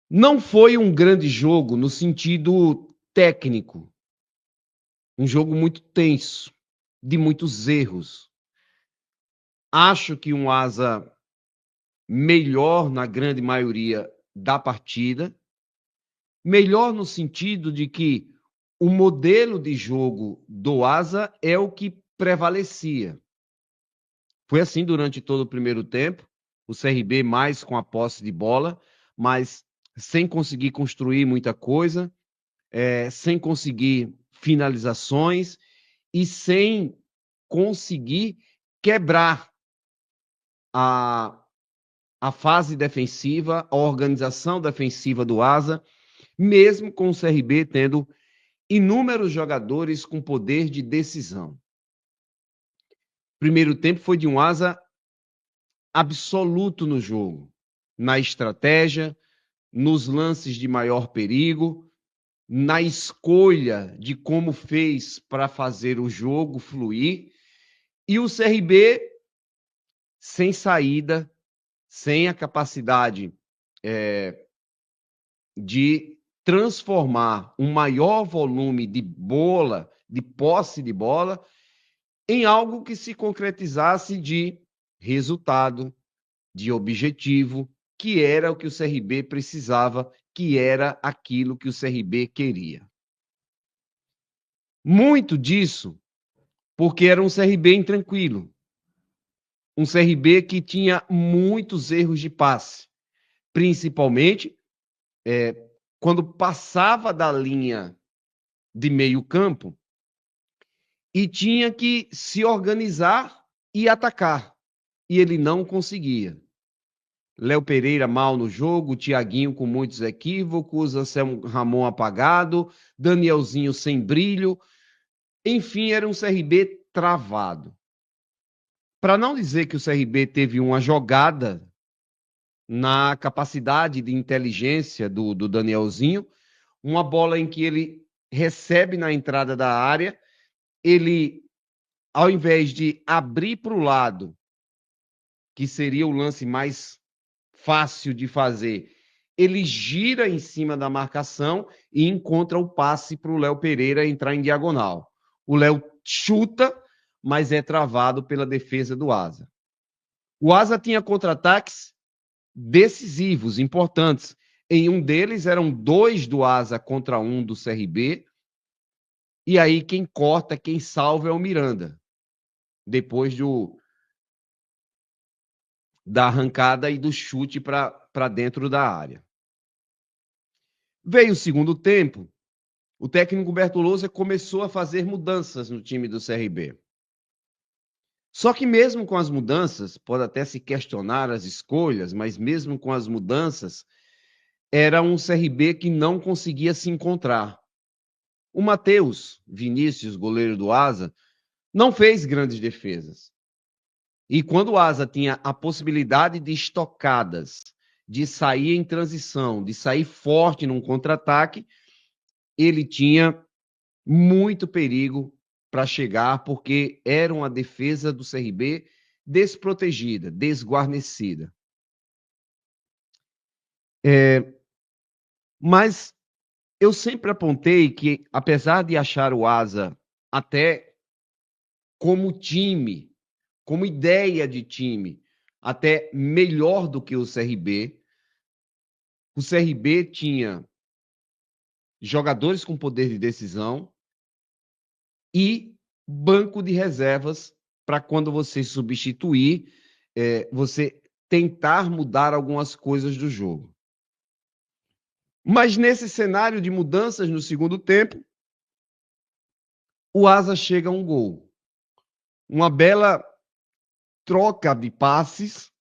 Não foi um grande jogo no sentido técnico, um jogo muito tenso, de muitos erros. Acho que um Asa melhor na grande maioria da partida, melhor no sentido de que o modelo de jogo do Asa é o que prevalecia. Foi assim durante todo o primeiro tempo, o CRB mais com a posse de bola, mas sem conseguir construir muita coisa, sem conseguir finalizações e sem conseguir quebrar a, a fase defensiva, a organização defensiva do Asa, mesmo com o CRB tendo inúmeros jogadores com poder de decisão. Primeiro tempo foi de um Asa absoluto no jogo, na estratégia, nos lances de maior perigo, na escolha de como fez para fazer o jogo fluir, e o CRB sem saída, sem a capacidade de transformar um maior volume de bola, de posse de bola, em algo que se concretizasse de resultado, de objetivo, que era o que o CRB precisava, que era aquilo que o CRB queria. Muito disso porque era um CRB intranquilo, um CRB que tinha muitos erros de passe, principalmente quando passava da linha de meio campo e tinha que se organizar e atacar, e ele não conseguia. Léo Pereira mal no jogo, Thiaguinho com muitos equívocos, Anselmo Ramon apagado, Danielzinho sem brilho. Enfim, era um CRB travado. Para não dizer que o CRB teve uma jogada na capacidade de inteligência do Danielzinho, uma bola em que ele recebe na entrada da área, ele, ao invés de abrir para o lado, que seria o lance mais fácil de fazer, ele gira em cima da marcação e encontra o passe para o Léo Pereira entrar em diagonal. O Léo chuta, mas é travado pela defesa do Asa. O Asa tinha contra-ataques decisivos, importantes. Em um deles eram 2 do Asa contra 1 do CRB. E aí quem corta, quem salva é o Miranda. Depois da arrancada e do chute para dentro da área. Veio o segundo tempo, o técnico Bertolozzi começou a fazer mudanças no time do CRB. Só que mesmo com as mudanças, pode até se questionar as escolhas, mas mesmo com as mudanças, era um CRB que não conseguia se encontrar. O Matheus Vinícius, goleiro do Asa, não fez grandes defesas. E quando o Asa tinha a possibilidade de estocadas, de sair em transição, de sair forte num contra-ataque, ele tinha muito perigo para chegar, porque era uma defesa do CRB desprotegida, desguarnecida. Mas eu sempre apontei que, apesar de achar o Asa até como time, como ideia de time, até melhor do que o CRB tinha jogadores com poder de decisão e banco de reservas para quando você substituir, você tentar mudar algumas coisas do jogo. Mas nesse cenário de mudanças no segundo tempo, o Asa chega a um gol. Uma bela troca de passes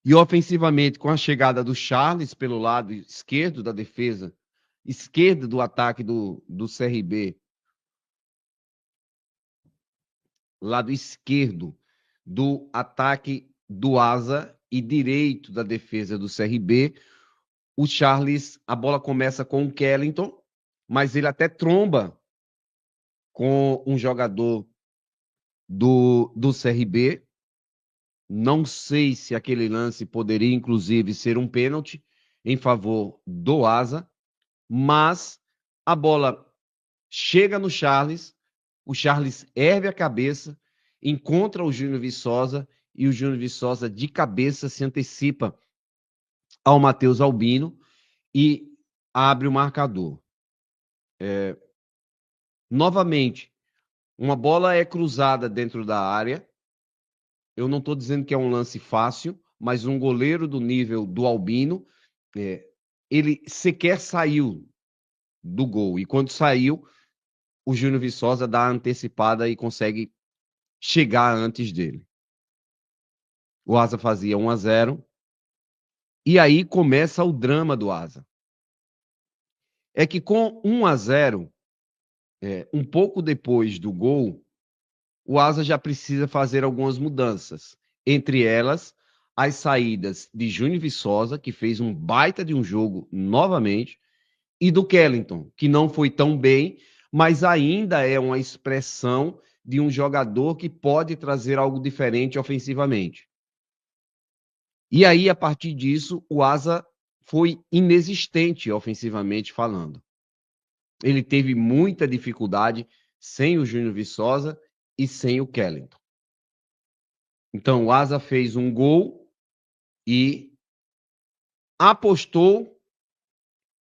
e ofensivamente com a chegada do Charles pelo lado esquerdo da defesa, esquerda do ataque do CRB, lado esquerdo do ataque do Asa e direito da defesa do CRB. O Charles, a bola começa com o Kellington, mas ele até tromba com um jogador do CRB. Não sei se aquele lance poderia, inclusive, ser um pênalti. em favor do Asa, mas a bola chega no Charles, o Charles ergue a cabeça, encontra o Júnior Viçosa e o Júnior Viçosa de cabeça se antecipa ao Matheus Albino e abre o marcador. Novamente, uma bola é cruzada dentro da área. Eu não estou dizendo que é um lance fácil, mas um goleiro do nível do Albino, ele sequer saiu do gol. E quando saiu, o Júnior Viçosa dá a antecipada e consegue chegar antes dele. O Asa fazia 1-0. E aí começa o drama do Asa. É que com 1-0, um pouco depois do gol, o Asa já precisa fazer algumas mudanças. Entre elas, as saídas de Júnior Viçosa, que fez um baita de um jogo novamente, e do Kellyton, que não foi tão bem, mas ainda é uma expressão de um jogador que pode trazer algo diferente ofensivamente. E aí, a partir disso, o Asa foi inexistente ofensivamente falando. Ele teve muita dificuldade sem o Júnior Viçosa e sem o Kellyton. Então, o Asa fez um gol e apostou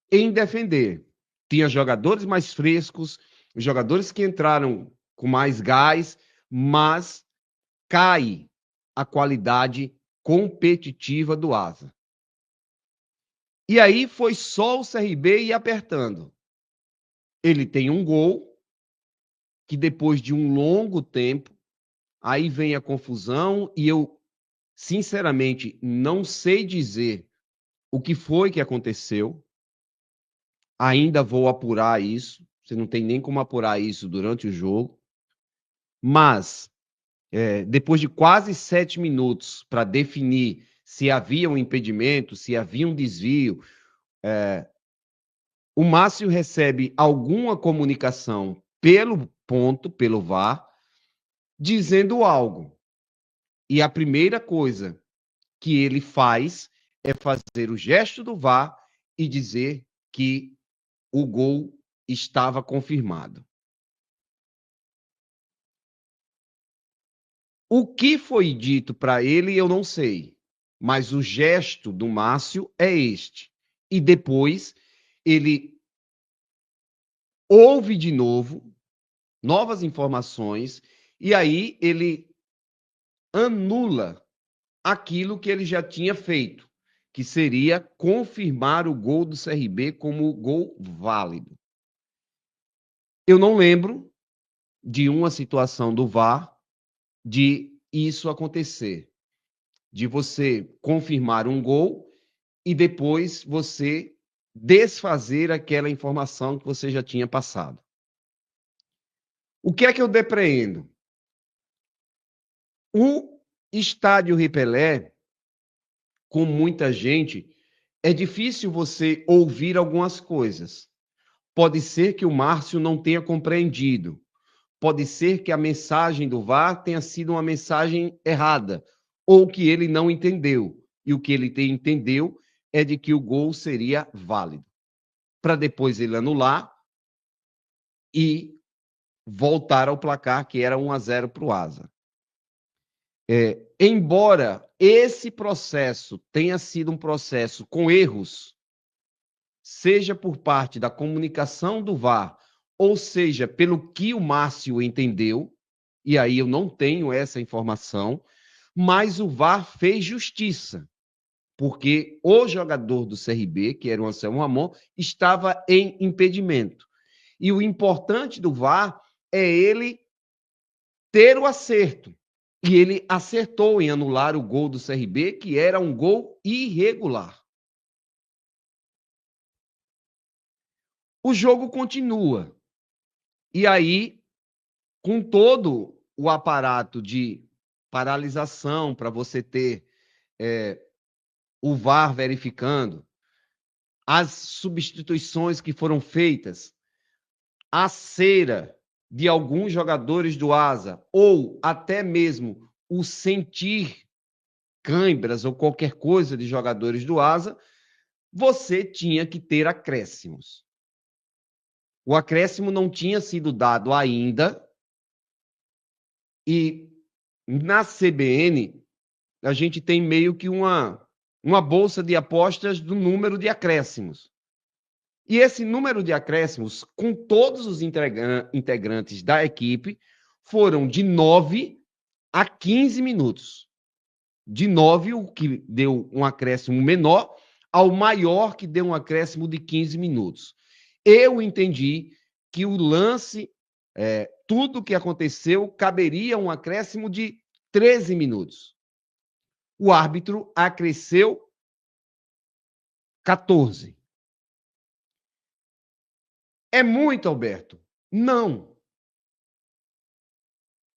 em defender. Tinha jogadores mais frescos, jogadores que entraram com mais gás, mas cai a qualidade competitiva do Asa. E aí foi só o CRB ir apertando. Ele tem um gol, que depois de um longo tempo, aí vem a confusão, e eu, sinceramente, não sei dizer o que foi que aconteceu. Ainda vou apurar isso. Você não tem nem como apurar isso durante o jogo. Mas, depois de quase 7 minutos para definir se havia um impedimento, se havia um desvio, o Márcio recebe alguma comunicação pelo ponto, pelo VAR, dizendo algo. E a primeira coisa que ele faz é fazer o gesto do VAR e dizer que o gol estava confirmado. O que foi dito para ele, eu não sei, mas o gesto do Márcio é este. E depois ele ouve de novo novas informações e aí ele anula aquilo que ele já tinha feito, que seria confirmar o gol do CRB como gol válido. Eu não lembro de uma situação do VAR de isso acontecer, de você confirmar um gol e depois você desfazer aquela informação que você já tinha passado. O que é que eu depreendo? O estádio Ripelé, com muita gente, é difícil você ouvir algumas coisas. Pode ser que o Márcio não tenha compreendido. Pode ser que a mensagem do VAR tenha sido uma mensagem errada, ou que ele não entendeu. E o que ele entendeu é de que o gol seria válido. Para depois ele anular e voltar ao placar, que era 1-0 para o Asa. Embora esse processo tenha sido um processo com erros, seja por parte da comunicação do VAR, ou seja, pelo que o Márcio entendeu, e aí eu não tenho essa informação, mas o VAR fez justiça, porque o jogador do CRB, que era o Anselmo Ramon, estava em impedimento. E o importante do VAR é ele ter o acerto. E ele acertou em anular o gol do CRB, que era um gol irregular. O jogo continua. E aí, com todo o aparato de paralisação para você ter o VAR verificando, as substituições que foram feitas, a cera de alguns jogadores do Asa, ou até mesmo o sentir câimbras ou qualquer coisa de jogadores do Asa, você tinha que ter acréscimos. O acréscimo não tinha sido dado ainda e na CBN a gente tem meio que uma bolsa de apostas do número de acréscimos. E esse número de acréscimos, com todos os integrantes da equipe, foram de 9 a 15 minutos. De 9, o que deu um acréscimo menor, ao maior, que deu um acréscimo de 15 minutos. Eu entendi que o lance, tudo o que aconteceu, caberia um acréscimo de 13 minutos. O árbitro acresceu 14. É muito, Alberto? Não.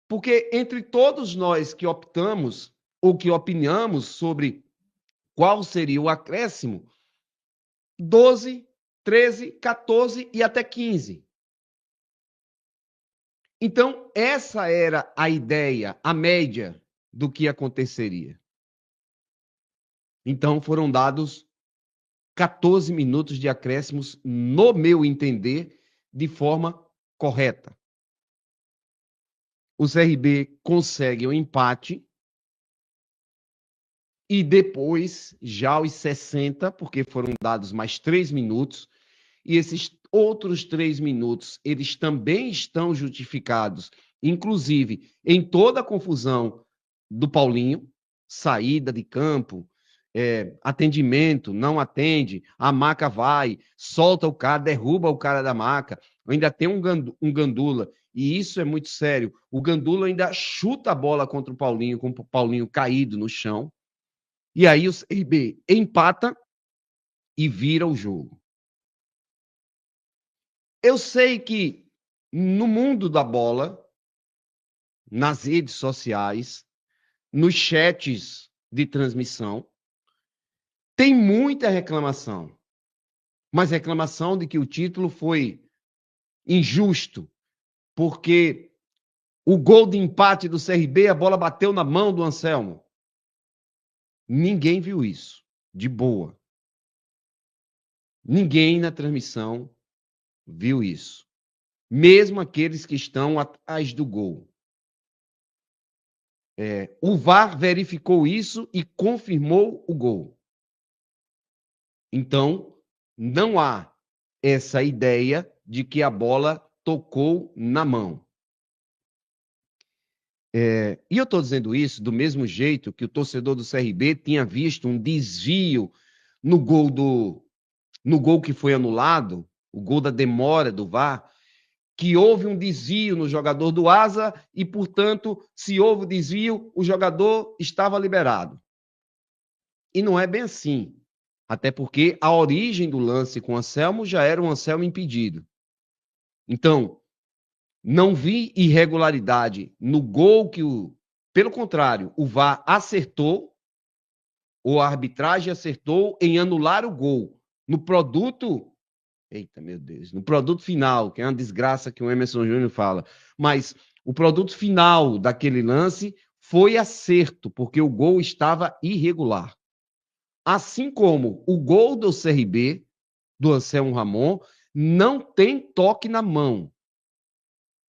Porque entre todos nós que optamos ou que opinamos sobre qual seria o acréscimo, 12, 13, 14 e até 15. Então, essa era a ideia, a média do que aconteceria. Então, foram dados 14 minutos de acréscimos, no meu entender, de forma correta. O CRB consegue o empate e depois, já aos 60, porque foram dados mais 3 minutos, e esses outros 3 minutos, eles também estão justificados, inclusive em toda a confusão do Paulinho, saída de campo, atendimento, não atende, a maca vai, solta o cara, derruba o cara da maca, ainda tem um gandula, e isso é muito sério. O gandula ainda chuta a bola contra o Paulinho, com o Paulinho caído no chão, e aí o CRB empata e vira o jogo. Eu sei que no mundo da bola, nas redes sociais, nos chats de transmissão, tem muita reclamação. Mas reclamação de que o título foi injusto, porque o gol de empate do CRB, a bola bateu na mão do Anselmo. Ninguém viu isso, de boa. Ninguém na transmissão viu isso. Mesmo aqueles que estão atrás do gol. O VAR verificou isso e confirmou o gol. Então, não há essa ideia de que a bola tocou na mão. E eu estou dizendo isso do mesmo jeito que o torcedor do CRB tinha visto um desvio no gol que foi anulado, o gol da demora do VAR, que houve um desvio no jogador do Asa e, portanto, se houve desvio, o jogador estava liberado. E não é bem assim. Até porque a origem do lance com o Anselmo já era um Anselmo impedido. Então, não vi irregularidade no gol que pelo contrário, o VAR acertou, ou a arbitragem acertou em anular o gol. No produto, eita, meu Deus, no produto final, que é uma desgraça que o Emerson Júnior fala, mas o produto final daquele lance foi acerto, porque o gol estava irregular. Assim como o gol do CRB, do Anselmo Ramon, não tem toque na mão.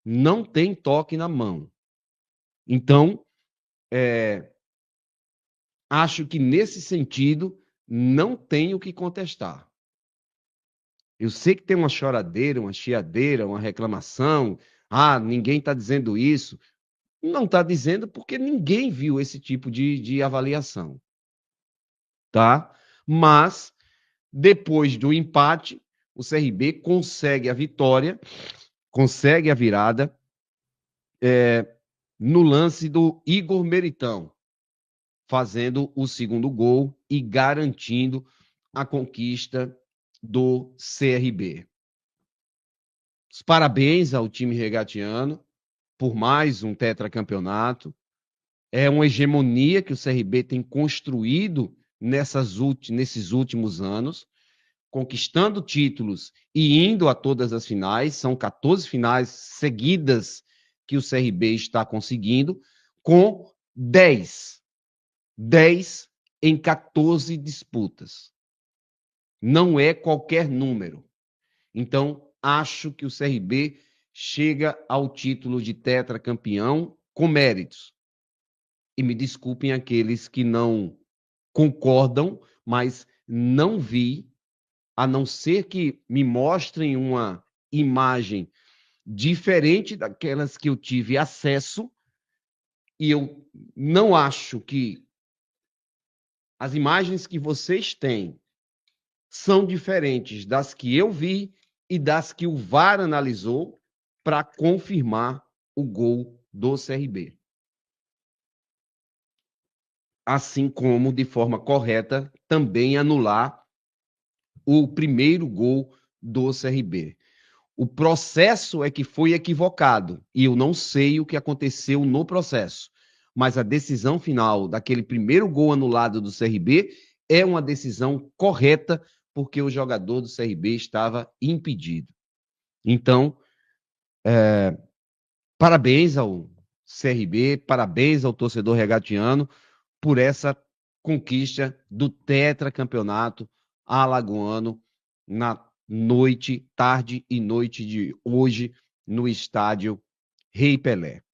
Não tem toque na mão. Então, acho que nesse sentido não tem o que contestar. Eu sei que tem uma choradeira, uma chiadeira, uma reclamação. Ah, ninguém está dizendo isso. Não está dizendo porque ninguém viu esse tipo de avaliação. Tá? Mas, depois do empate, o CRB consegue a vitória, consegue a virada no lance do Igor Meritão, fazendo o segundo gol e garantindo a conquista do CRB. Os parabéns ao time regatiano por mais um tetracampeonato. É uma hegemonia que o CRB tem construído nesses últimos anos, conquistando títulos e indo a todas as finais. São 14 finais seguidas que o CRB está conseguindo, com 10 em 14 disputas. Não é qualquer número. Então, acho que o CRB chega ao título de tetracampeão com méritos. E me desculpem aqueles que não concordam, mas não vi, a não ser que me mostrem uma imagem diferente daquelas que eu tive acesso, e eu não acho que as imagens que vocês têm são diferentes das que eu vi e das que o VAR analisou para confirmar o gol do CRB. Assim como, de forma correta, também anular o primeiro gol do CRB. O processo é que foi equivocado e eu não sei o que aconteceu no processo, mas a decisão final daquele primeiro gol anulado do CRB é uma decisão correta porque o jogador do CRB estava impedido. Então, parabéns ao CRB, parabéns ao torcedor regatiano por essa conquista do tetracampeonato alagoano na noite, tarde e noite de hoje no estádio Rei Pelé.